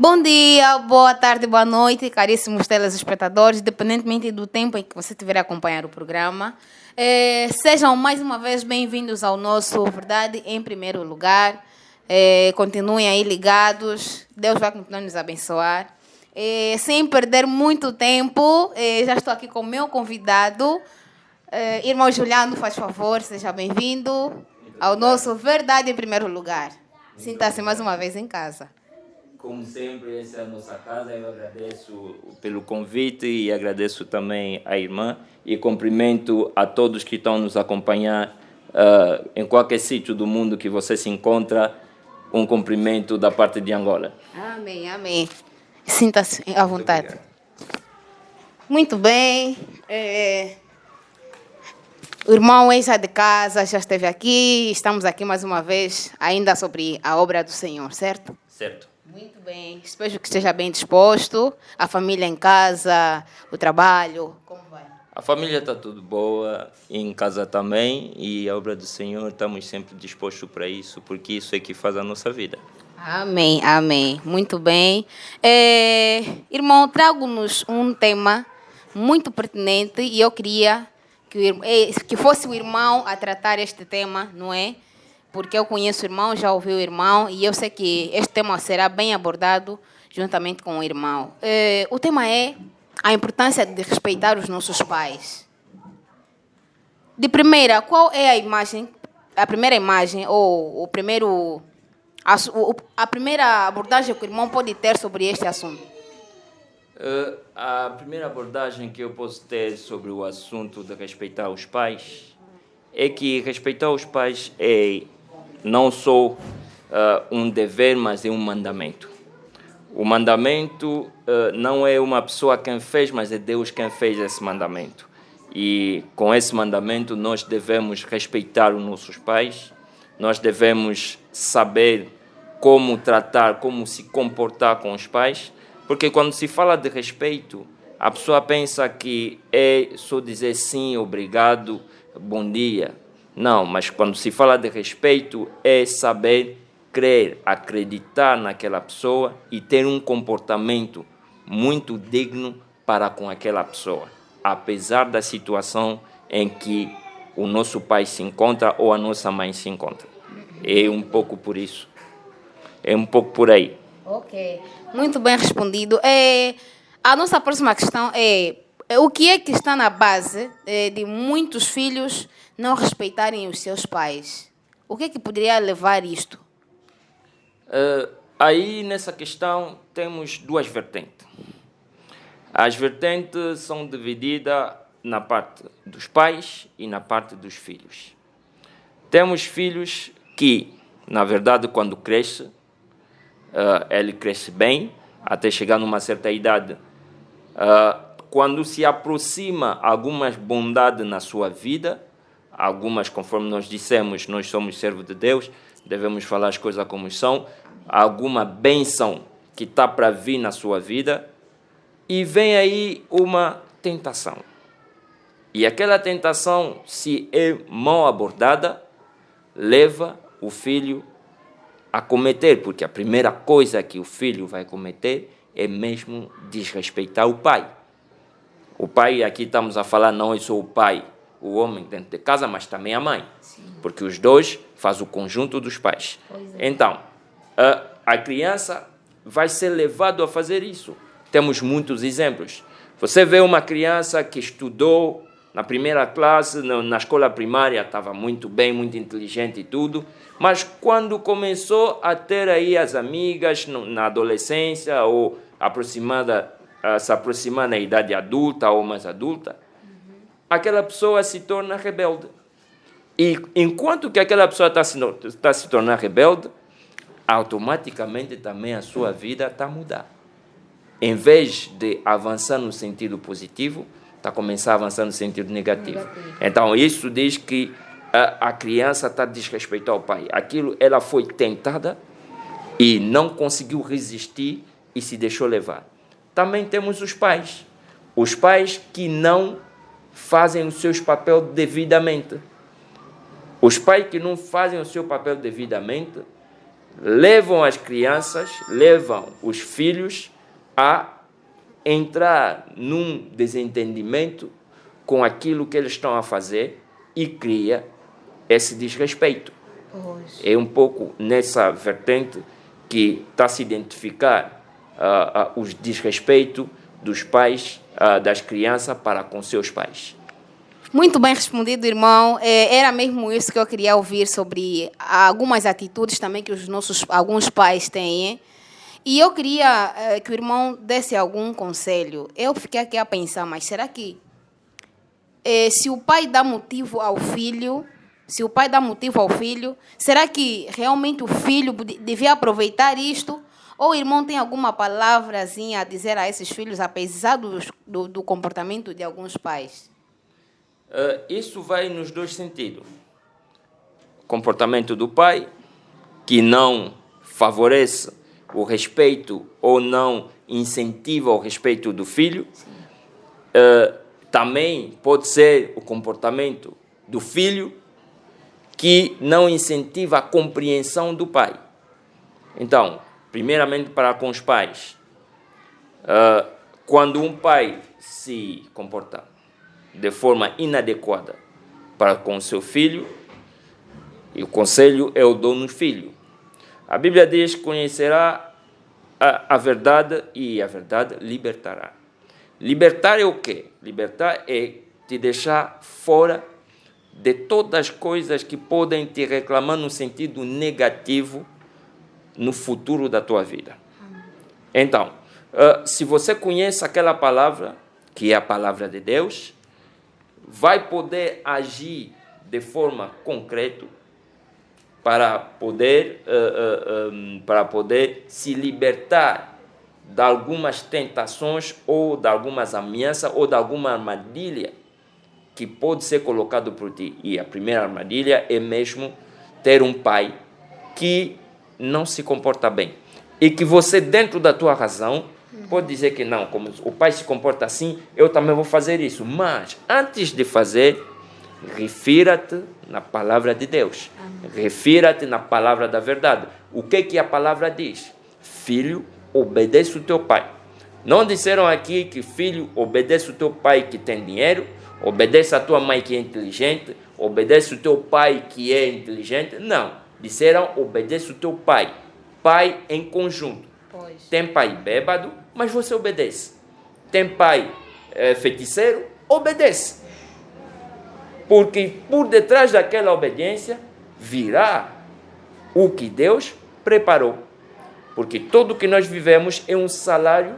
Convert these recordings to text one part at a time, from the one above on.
Bom dia, boa tarde, boa noite, caríssimos telespectadores, independentemente do tempo em que você estiver a acompanhar o programa. Sejam mais uma vez bem-vindos ao nosso Verdade em Primeiro Lugar. Continuem aí ligados, Deus vai continuar nos abençoar. Sem perder muito tempo, já estou aqui com o meu convidado, irmão Juliano, faz favor, seja bem-vindo ao nosso Verdade em Primeiro Lugar. Sinta-se mais uma vez em casa. Como sempre, essa é a nossa casa. Eu agradeço pelo convite e agradeço também à irmã e cumprimento a todos que estão nos acompanhar em qualquer sítio do mundo que você se encontra. Um cumprimento da parte de Angola. Amém, amém. Sinta-se à vontade. Muito bem. O irmão já de casa já esteve aqui. Estamos aqui mais uma vez, ainda sobre a obra do Senhor, certo? Certo. Muito bem. Espero que esteja bem disposto. A família em casa, o trabalho, como vai? A família está tudo boa, em casa também, e a obra do Senhor estamos sempre dispostos para isso, porque isso é que faz a nossa vida. Amém, amém. Muito bem. Irmão, trago-nos um tema muito pertinente e eu queria que fosse o irmão a tratar este tema, não é? Porque eu conheço o irmão, já ouvi o irmão e eu sei que este tema será bem abordado juntamente com o irmão. O tema é a importância de respeitar os nossos pais. De primeira, qual é a primeira imagem ou a primeira abordagem que o irmão pode ter sobre este assunto? A primeira abordagem que eu posso ter sobre o assunto de respeitar os pais é que respeitar os pais é não só um dever, mas é um mandamento. O mandamento não é uma pessoa quem fez, mas é Deus quem fez esse mandamento. E com esse mandamento nós devemos respeitar os nossos pais, nós devemos saber como tratar, como se comportar com os pais, porque quando se fala de respeito, a pessoa pensa que é só dizer sim, obrigado, bom dia. Não, mas quando se fala de respeito, é saber crer, acreditar naquela pessoa e ter um comportamento muito digno para com aquela pessoa, apesar da situação em que o nosso pai se encontra ou a nossa mãe se encontra. É um pouco por isso. É um pouco por aí. Ok, muito bem respondido. A nossa próxima questão é o que é que está na base de muitos filhos não respeitarem os seus pais? O que é que poderia levar isto? Aí, nessa questão, temos duas vertentes. As vertentes são divididas na parte dos pais e na parte dos filhos. Temos filhos que, na verdade, quando cresce, ele cresce bem, até chegar numa certa idade. Quando se aproxima algumas bondades na sua vida, algumas, conforme nós dissemos, nós somos servos de Deus, devemos falar as coisas como são, alguma bênção que está para vir na sua vida, e vem aí uma tentação. E aquela tentação, se é mal abordada, leva o filho a cometer, porque a primeira coisa que o filho vai cometer é mesmo desrespeitar o pai. O pai, aqui estamos a falar, não é só o pai, o homem dentro de casa, mas também a mãe. Sim. Porque os dois fazem o conjunto dos pais. Então, a criança vai ser levada a fazer isso. Temos muitos exemplos. Você vê uma criança que estudou na primeira classe, na escola primária, estava muito bem, muito inteligente e tudo, mas quando começou a ter aí as amigas na adolescência ou se aproximar na idade adulta ou mais adulta, aquela pessoa se torna rebelde. E enquanto que aquela pessoa está se tornando rebelde, automaticamente também a sua vida está a mudar. Em vez de avançar no sentido positivo, está a começar a avançar no sentido negativo. Então, isso diz que a criança está a desrespeitar o pai. Ela foi tentada e não conseguiu resistir e se deixou levar. Também temos os pais. Os pais que não fazem o seu papel devidamente. Os pais que não fazem o seu papel devidamente levam as crianças, levam os filhos a entrar num desentendimento com aquilo que eles estão a fazer e cria esse desrespeito. É um pouco nessa vertente que está a se identificar os desrespeitos dos pais, das crianças para com seus pais. Muito bem respondido, irmão. Era mesmo isso que eu queria ouvir sobre algumas atitudes também que alguns pais têm. E eu queria que o irmão desse algum conselho. Eu fiquei aqui a pensar, mas será que se o pai dá motivo ao filho, será que realmente o filho devia aproveitar isto? Ou o irmão tem alguma palavrazinha a dizer a esses filhos, apesar do comportamento de alguns pais? Isso vai nos dois sentidos. Comportamento do pai, que não favorece o respeito ou não incentiva o respeito do filho. Também pode ser o comportamento do filho, que não incentiva a compreensão do pai. Então, primeiramente para com os pais, quando um pai se comporta de forma inadequada para com seu filho, e o conselho é o dono do filho. A Bíblia diz que conhecerá a verdade e a verdade libertará. Libertar é o quê? Libertar é te deixar fora de todas as coisas que podem te reclamar no sentido negativo no futuro da tua vida. Então, se você conhece aquela palavra, que é a palavra de Deus, vai poder agir de forma concreta para poder se libertar de algumas tentações ou de algumas ameaças ou de alguma armadilha que pode ser colocado por ti. E a primeira armadilha é mesmo ter um pai que não se comporta bem. E que você, dentro da tua razão, pode dizer que não, como o pai se comporta assim, eu também vou fazer isso. Mas, antes de fazer, refira-te na palavra de Deus. Refira-te na palavra da verdade. O que a palavra diz? Filho, obedece o teu pai. Não disseram aqui que filho, obedece o teu pai que tem dinheiro, obedece a tua mãe que é inteligente, obedece o teu pai que é inteligente. Não. Disseram, obedece o teu pai. Pai em conjunto. Pois. Tem pai bêbado, mas você obedece. Tem pai feiticeiro, obedece. Porque por detrás daquela obediência virá o que Deus preparou. Porque tudo que nós vivemos é um salário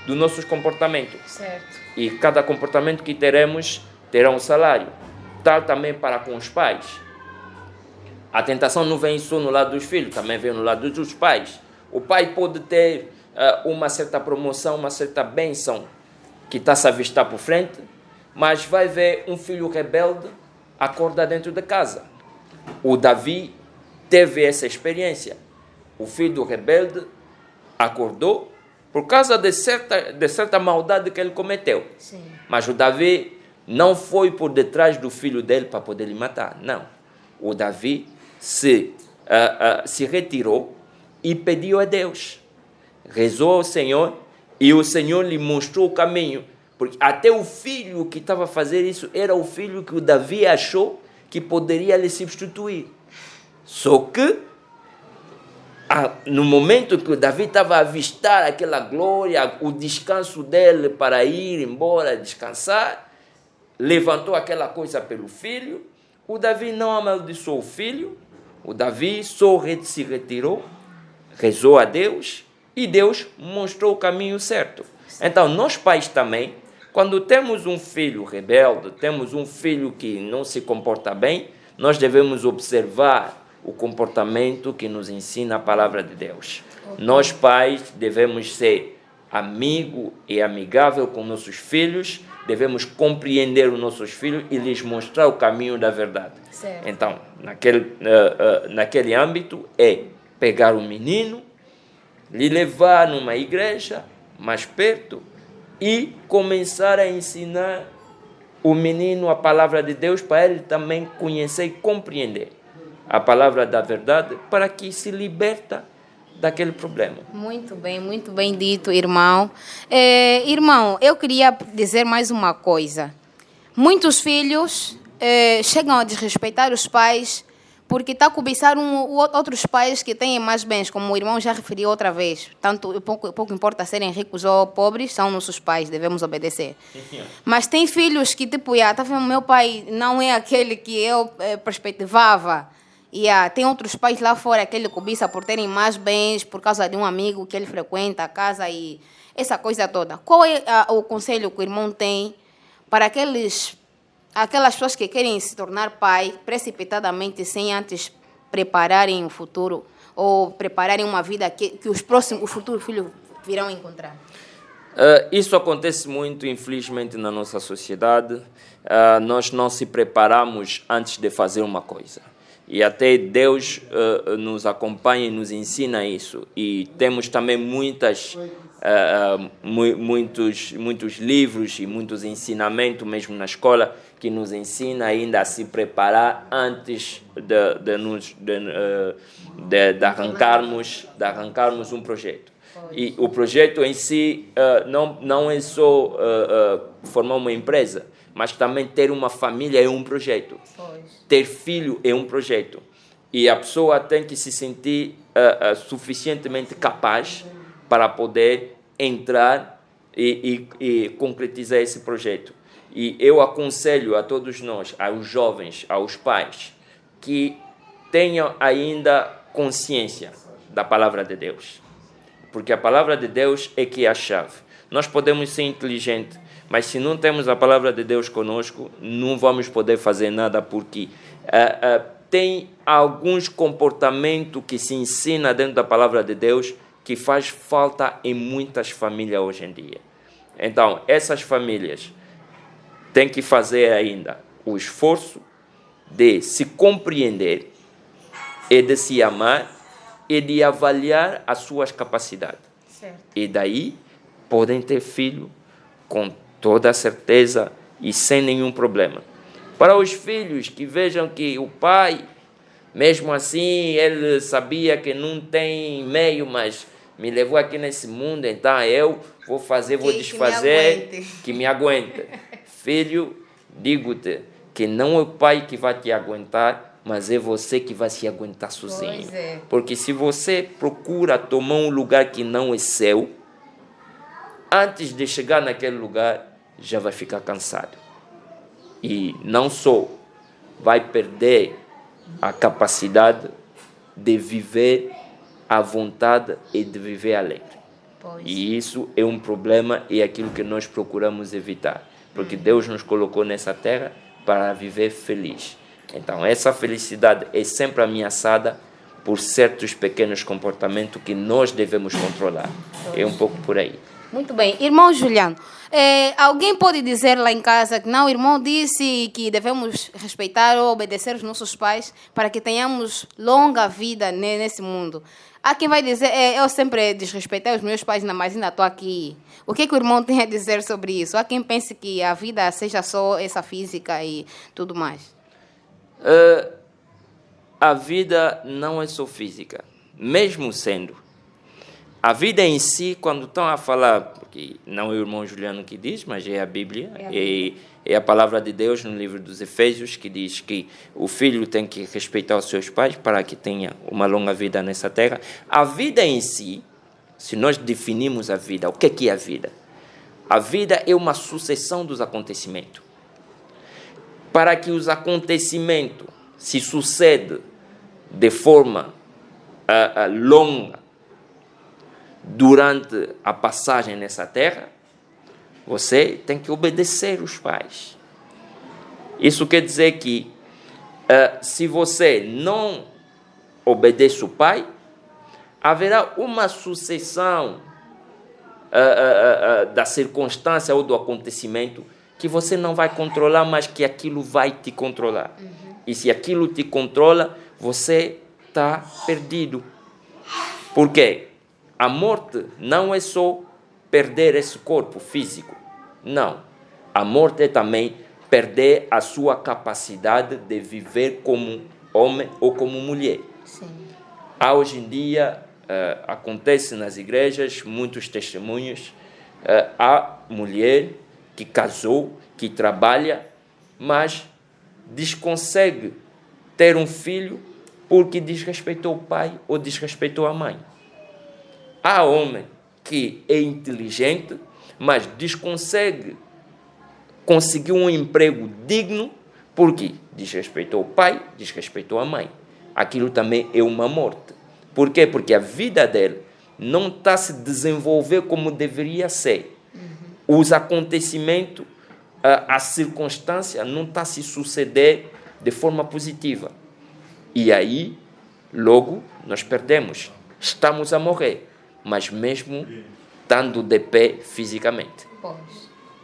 dos nossos comportamentos. Certo. E cada comportamento que teremos terá um salário. Tal também para com os pais. A tentação não vem só no lado dos filhos, também vem no lado dos pais. O pai pode ter uma certa promoção, uma certa bênção que está a se avistar por frente, mas vai ver um filho rebelde acordar dentro de casa. O Davi teve essa experiência. O filho rebelde acordou por causa de certa maldade que ele cometeu. Sim. Mas o Davi não foi por detrás do filho dele para poder lhe matar. Não. O Davi se retirou e pediu a Deus. Rezou ao Senhor e o Senhor lhe mostrou o caminho. Porque até o filho que estava a fazer isso era o filho que o Davi achou que poderia lhe substituir. Só que, no momento que o Davi estava a avistar aquela glória, o descanso dele para ir embora descansar, levantou aquela coisa pelo filho. O Davi não amaldiçoou o filho. O Davi só se retirou, rezou a Deus e Deus mostrou o caminho certo. Então, nós pais também, quando temos um filho rebelde, temos um filho que não se comporta bem, nós devemos observar o comportamento que nos ensina a palavra de Deus. Okay. Nós pais devemos ser amigo e amigável com nossos filhos, devemos compreender os nossos filhos e lhes mostrar o caminho da verdade. Certo. Então, naquele âmbito, é pegar o menino, lhe levar numa igreja mais perto e começar a ensinar o menino a palavra de Deus para ele também conhecer e compreender. a palavra da verdade para que se liberta daquele problema. Muito bem dito, irmão. Irmão, eu queria dizer mais uma coisa. Muitos filhos chegam a desrespeitar os pais porque está a cobiçar outros pais que têm mais bens, como o irmão já referiu outra vez. Tanto pouco importa serem ricos ou pobres, são nossos pais, devemos obedecer. Mas tem filhos que, tipo, tá vendo, meu pai não é aquele que eu perspectivava. Tem outros pais lá fora que ele cobiça por terem mais bens, por causa de um amigo que ele frequenta a casa e essa coisa toda. Qual é o conselho que o irmão tem para aquelas pessoas que querem se tornar pai precipitadamente, sem antes prepararem o futuro ou prepararem uma vida que os futuros filhos virão encontrar? Isso acontece muito, infelizmente, na nossa sociedade. Nós não se preparamos antes de fazer uma coisa. E até Deus nos acompanha e nos ensina isso. E temos também muitos livros e muitos ensinamentos, mesmo na escola, que nos ensina ainda a se preparar antes de arrancarmos um projeto. E o projeto em si não é só formar uma empresa, mas também ter uma família é um projeto. Ter filho é um projeto. E a pessoa tem que se sentir suficientemente capaz para poder entrar e concretizar esse projeto. E eu aconselho a todos nós, aos jovens, aos pais, que tenham ainda consciência da palavra de Deus. Porque a palavra de Deus é que é a chave. Nós podemos ser inteligentes, mas se não temos a palavra de Deus conosco, não vamos poder fazer nada, porque tem alguns comportamentos que se ensina dentro da palavra de Deus que faz falta em muitas famílias hoje em dia. Então, essas famílias têm que fazer ainda o esforço de se compreender e de se amar e de avaliar as suas capacidades. Certo. E daí podem ter filho com toda a certeza e sem nenhum problema. Para os filhos que vejam que o pai, mesmo assim, ele sabia que não tem meio, mas me levou aqui nesse mundo, então eu vou desfazer, que me aguente. Filho, digo-te que não é o pai que vai te aguentar, mas é você que vai se aguentar sozinho. Pois é. Porque se você procura tomar um lugar que não é seu, antes de chegar naquele lugar, já vai ficar cansado. E não só vai perder a capacidade de viver à vontade e de viver alegre. Pois. E isso é um problema e é aquilo que nós procuramos evitar. Porque Deus nos colocou nessa terra para viver feliz. Então, essa felicidade é sempre ameaçada por certos pequenos comportamentos que nós devemos controlar. É um pouco por aí. Muito bem. Irmão Juliano, alguém pode dizer lá em casa que não, o irmão disse que devemos respeitar ou obedecer os nossos pais para que tenhamos longa vida nesse mundo. Há quem vai dizer, eu sempre desrespeitei os meus pais, mas ainda estou aqui. O que o irmão tem a dizer sobre isso? Há quem pense que a vida seja só essa física e tudo mais. A vida não é só física, mesmo sendo. A vida em si, quando estão a falar, porque não é o irmão Juliano que diz, mas é a Bíblia, é a palavra de Deus no livro dos Efésios, que diz que o filho tem que respeitar os seus pais para que tenha uma longa vida nessa terra. A vida em si, se nós definimos a vida, o que é a vida? A vida é uma sucessão dos acontecimentos. Para que os acontecimentos se sucedam de forma longa durante a passagem nessa terra, você tem que obedecer os pais. Isso quer dizer que se você não obedece o pai, haverá uma sucessão da circunstância ou do acontecimento que você não vai controlar, mas que aquilo vai te controlar. E se aquilo te controla, você está perdido. Por quê? A morte não é só perder esse corpo físico. Não. A morte é também perder a sua capacidade de viver como homem ou como mulher. Sim. Há hoje em dia, acontece nas igrejas, muitos testemunhos, há mulher que casou, que trabalha, mas desconsegue ter um filho porque desrespeitou o pai ou desrespeitou a mãe. Há homem que é inteligente, mas desconsegue conseguir um emprego digno porque desrespeitou o pai, desrespeitou a mãe. Aquilo também é uma morte. Por quê? Porque a vida dele não está se desenvolver como deveria ser. Os acontecimentos, a circunstância não está se suceder de forma positiva. E aí, logo, nós perdemos. Estamos a morrer, mas mesmo estando de pé fisicamente.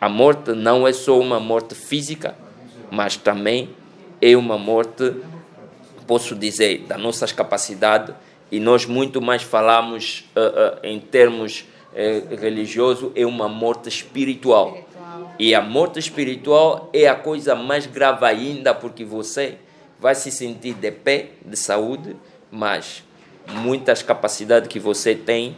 A morte não é só uma morte física, mas também é uma morte, posso dizer, das nossas capacidades, e nós muito mais falamos em termos religiosos, é uma morte espiritual. E a morte espiritual é a coisa mais grave ainda, porque você vai se sentir de pé, de saúde, mas muitas capacidades que você tem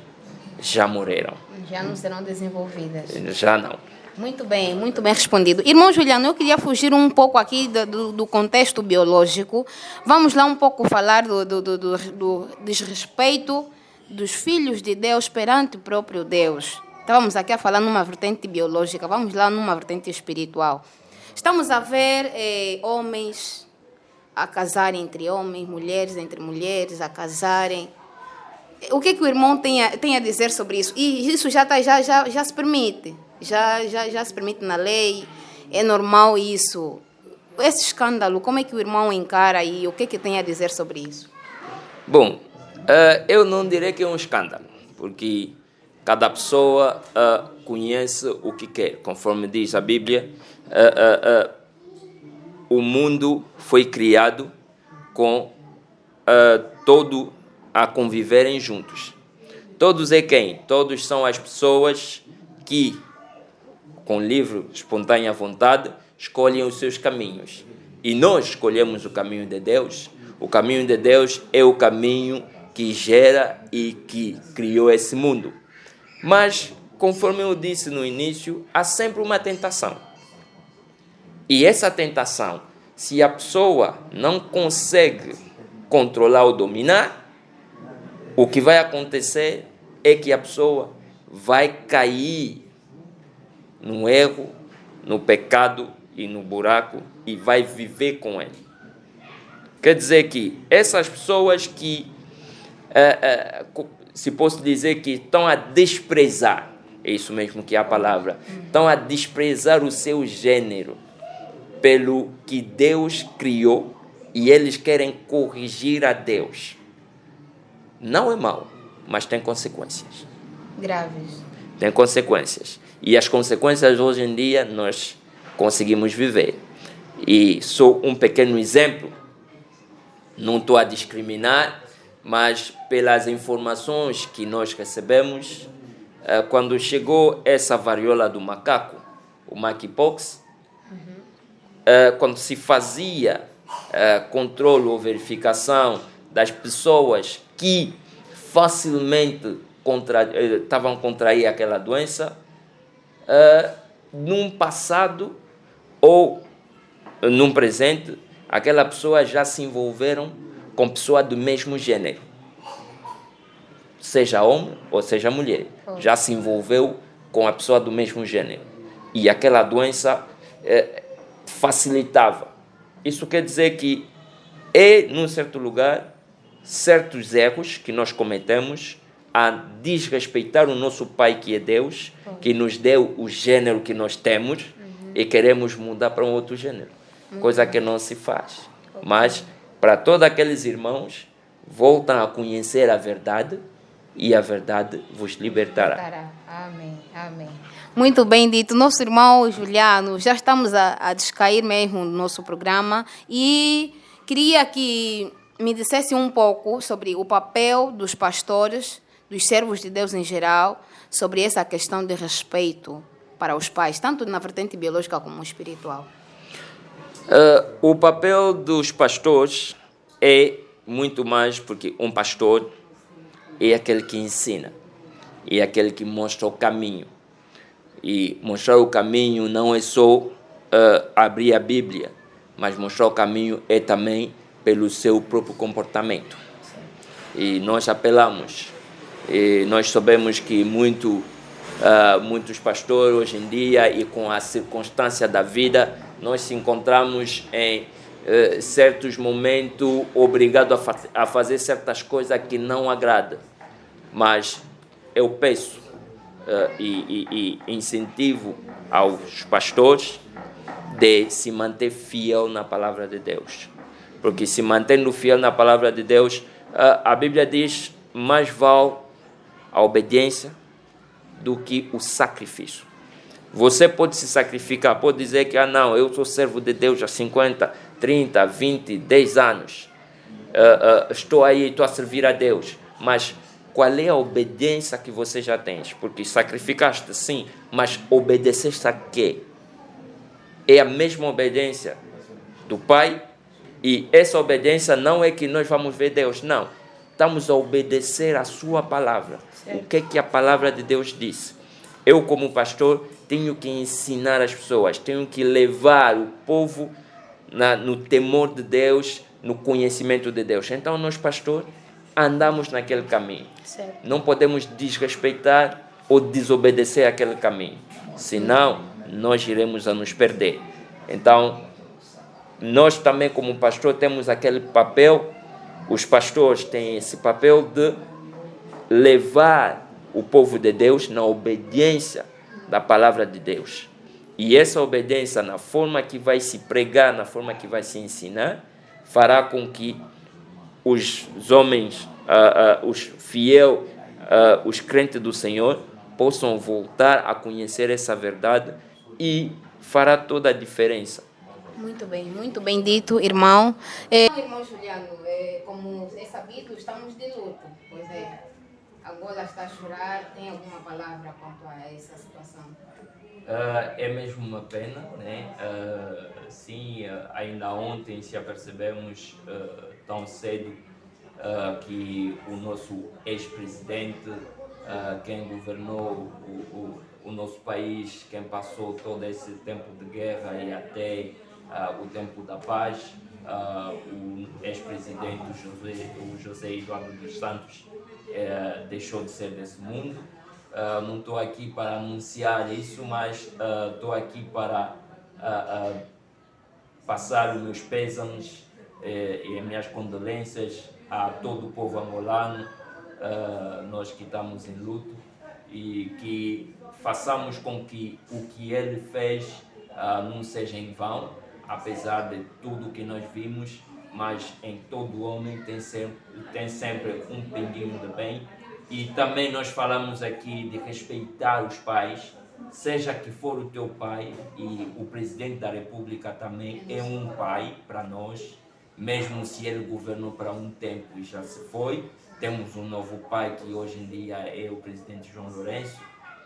já morreram. Já não serão desenvolvidas. Já não. Muito bem respondido. Irmão Juliano, eu queria fugir um pouco aqui do contexto biológico. Vamos lá um pouco falar do desrespeito dos filhos de Deus perante o próprio Deus. Estávamos aqui a falar numa vertente biológica, vamos lá numa vertente espiritual. Estamos a ver homens a casarem entre homens, mulheres entre mulheres, a casarem. O que o irmão tem a dizer sobre isso? E isso já se permite. Já se permite na lei, é normal isso. Esse escândalo, como é que o irmão encara e o que tem a dizer sobre isso? Bom, eu não direi que é um escândalo, porque cada pessoa conhece o que quer. Conforme diz a Bíblia, o mundo foi criado com todo a conviverem juntos. Todos é quem? Todos são as pessoas que, com livre, espontânea vontade, escolhem os seus caminhos. E nós escolhemos o caminho de Deus. O caminho de Deus é o caminho que gera e que criou esse mundo. Mas, conforme eu disse no início, há sempre uma tentação. E essa tentação, se a pessoa não consegue controlar ou dominar, o que vai acontecer é que a pessoa vai cair no erro, no pecado e no buraco e vai viver com ele. Quer dizer que essas pessoas que, se posso dizer que estão a desprezar, é isso mesmo que é a palavra, estão a desprezar o seu gênero pelo que Deus criou e eles querem corrigir a Deus. Não é mau, mas tem consequências. Graves. Tem consequências. E as consequências hoje em dia nós conseguimos viver. E sou um pequeno exemplo. Não estou a discriminar, mas pelas informações que nós recebemos, quando chegou essa varíola do macaco, o monkeypox, quando se fazia controle ou verificação das pessoas que facilmente estavam a contrair aquela doença, num passado ou num presente, aquela pessoa já se envolveram com pessoa do mesmo gênero, seja homem ou seja mulher, já se envolveu com a pessoa do mesmo gênero e aquela doença facilitava. Isso quer dizer que num certo lugar, certos erros que nós cometemos a desrespeitar o nosso Pai que é Deus, que nos deu o gênero que nós temos, e queremos mudar para um outro gênero, coisa que não se faz. Mas, para todos aqueles irmãos, voltam a conhecer a verdade, e a verdade vos libertará. Amém, amém. Muito bem dito. Nosso irmão Juliano, já estamos a descair mesmo no nosso programa, e queria que me dissesse um pouco sobre o papel dos pastores, dos servos de Deus em geral, sobre essa questão de respeito para os pais, tanto na vertente biológica como espiritual. O papel dos pastores é muito mais porque um pastor é aquele que ensina, é aquele que mostra o caminho. E mostrar o caminho não é só abrir a Bíblia, mas mostrar o caminho é também pelo seu próprio comportamento. E nós apelamos, e nós sabemos que muitos pastores hoje em dia, e com a circunstância da vida, nós se encontramos em certos momentos obrigados a fazer certas coisas que não agradam. Mas eu peço e incentivo aos pastores de se manter fiel na palavra de Deus. Porque se mantendo fiel na palavra de Deus, a Bíblia diz, mais vale a obediência do que o sacrifício. Você pode se sacrificar, pode dizer que, não, eu sou servo de Deus há 50, 30, 20, 10 anos. Estou aí, estou a servir a Deus. Mas qual é a obediência que você já tens? Porque sacrificaste, sim, mas obedeceste a quê? É a mesma obediência do Pai, e essa obediência não é que nós vamos ver Deus, não. Estamos a obedecer a sua palavra. O que é que a palavra de Deus diz? Eu, como pastor, tenho que ensinar as pessoas, tenho que levar o povo no temor de Deus, no conhecimento de Deus. Então, nós, pastor, andamos naquele caminho. Certo. Não podemos desrespeitar ou desobedecer aquele caminho. Senão, nós iremos a nos perder. Então, nós também, como pastor, temos aquele papel. Os pastores têm esse papel de levar o povo de Deus na obediência da palavra de Deus. E essa obediência, na forma que vai se pregar, na forma que vai se ensinar, fará com que os homens, os fiéis, os crentes do Senhor, possam voltar a conhecer essa verdade, e fará toda a diferença. Muito bem dito, irmão. Irmão Juliano, como é sabido, estamos de luto. Pois é, Angola está a chorar. Tem alguma palavra quanto a essa situação? É mesmo uma pena, né? Sim, ainda ontem se apercebemos tão cedo que o nosso ex-presidente, quem governou o nosso país, quem passou todo esse tempo de guerra e até o tempo da paz, o ex-presidente o José Eduardo dos Santos, deixou de ser desse mundo. Não estou aqui para anunciar isso, mas estou aqui para passar os meus pêsames e as minhas condolências a todo o povo angolano, nós que estamos em luto, e que façamos com que o que ele fez não seja em vão, apesar de tudo que nós vimos, mas em todo homem tem sempre um pinguinho de bem. E também nós falamos aqui de respeitar os pais, seja que for o teu pai, e o presidente da República também é um pai para nós, mesmo se ele governou para um tempo e já se foi. Temos um novo pai que hoje em dia é o presidente João Lourenço,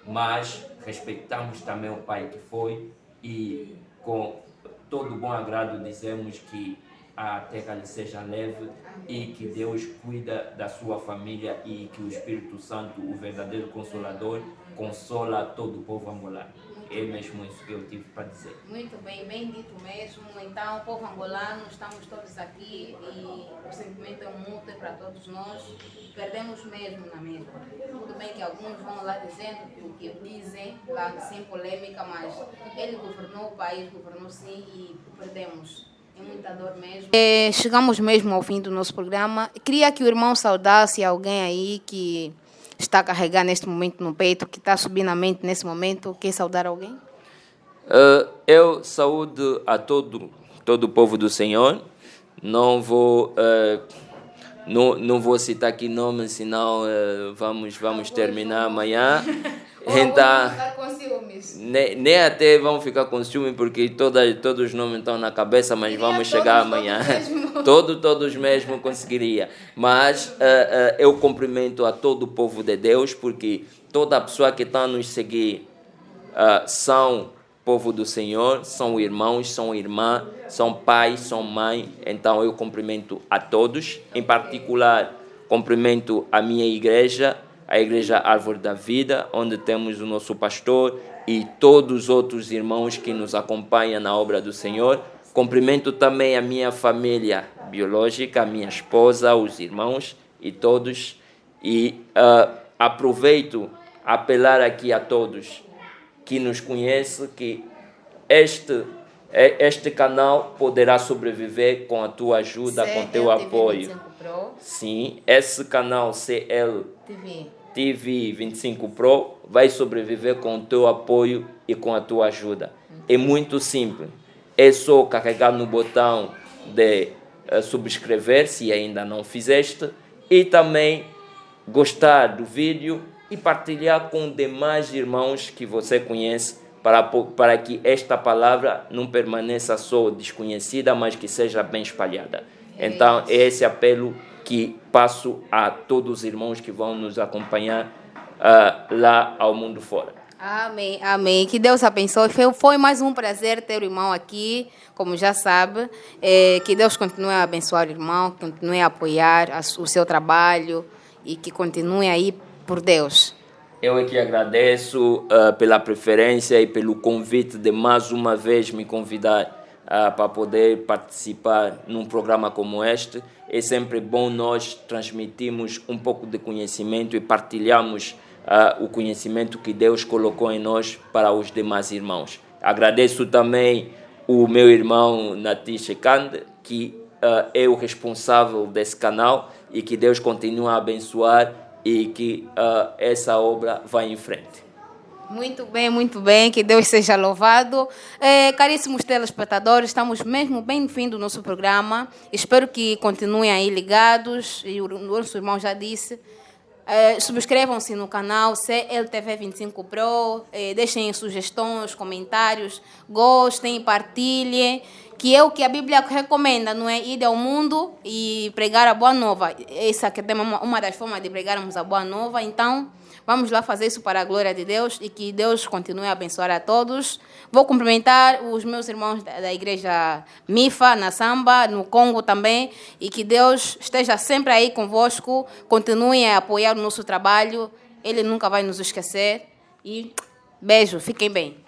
mas respeitamos também o pai que foi, e com todo bom agrado dizemos que a terra lhe seja leve e que Deus cuida da sua família, e que o Espírito Santo, o verdadeiro Consolador, consola todo o povo angolano. É mesmo isso que eu tive para dizer. Muito bem, bem dito mesmo. Então, povo angolano, estamos todos aqui e o sentimento é mútuo para todos nós. Perdemos mesmo na mesma. Tudo bem que alguns vão lá dizendo o que dizem, lá sem polêmica, mas ele governou o país, governou sim, e perdemos. É muita dor mesmo. Chegamos mesmo ao fim do nosso programa. Queria que o irmão saudasse alguém aí que está a carregar neste momento no peito, que está a subir na mente nesse momento. Quer saudar alguém? Eu saúdo a todo o povo do Senhor. Não vou citar aqui nomes, senão vamos terminar amanhã. Então, ficar com ciúmes. Nem até vão ficar com ciúmes, porque todos os nomes estão na cabeça, mas vamos chegar amanhã. Todos mesmo conseguiria. Mas eu cumprimento a todo o povo de Deus, porque toda a pessoa que está a nos seguir são povo do Senhor, são irmãos, são irmãs, são pais, são mãe. Então eu cumprimento a todos, em particular cumprimento a minha igreja, a Igreja Árvore da Vida, onde temos o nosso pastor e todos os outros irmãos que nos acompanham na obra do Senhor. Cumprimento também a minha família biológica, a minha esposa, os irmãos e todos. E aproveito a apelar aqui a todos que nos conhecem que este canal poderá sobreviver com a tua ajuda, com o teu apoio. Sim, esse canal CL TV 25 Pro vai sobreviver com o teu apoio e com a tua ajuda. É muito simples. É só carregar no botão de subscrever, se ainda não fizeste, e também gostar do vídeo e partilhar com demais irmãos que você conhece para que esta palavra não permaneça só desconhecida, mas que seja bem espalhada. Então, é esse apelo que passo a todos os irmãos que vão nos acompanhar lá ao mundo fora. Amém, amém. Que Deus abençoe. Foi mais um prazer ter o irmão aqui, como já sabe. Que Deus continue a abençoar o irmão, continue a apoiar o seu trabalho e que continue aí por Deus. Eu é que agradeço pela preferência e pelo convite de mais uma vez me convidar para poder participar num programa como este. É sempre bom nós transmitirmos um pouco de conhecimento e partilharmos o conhecimento que Deus colocou em nós para os demais irmãos. Agradeço também o meu irmão Nati Shekande, que é o responsável desse canal, e que Deus continue a abençoar e que essa obra vá em frente. Muito bem, que Deus seja louvado. Caríssimos telespectadores, estamos mesmo bem no fim do nosso programa. Espero que continuem aí ligados, e o nosso irmão já disse. Subscrevam-se no canal CLTV 25 Pro, deixem sugestões, comentários, gostem, partilhem, que é o que a Bíblia recomenda, não é? Ir ao mundo e pregar a boa nova. Essa aqui é uma das formas de pregarmos a boa nova. Então, vamos lá fazer isso para a glória de Deus e que Deus continue a abençoar a todos. Vou cumprimentar os meus irmãos da igreja MIFA, na Samba, no Congo também, e que Deus esteja sempre aí convosco, continuem a apoiar o nosso trabalho, Ele nunca vai nos esquecer. E beijo, fiquem bem.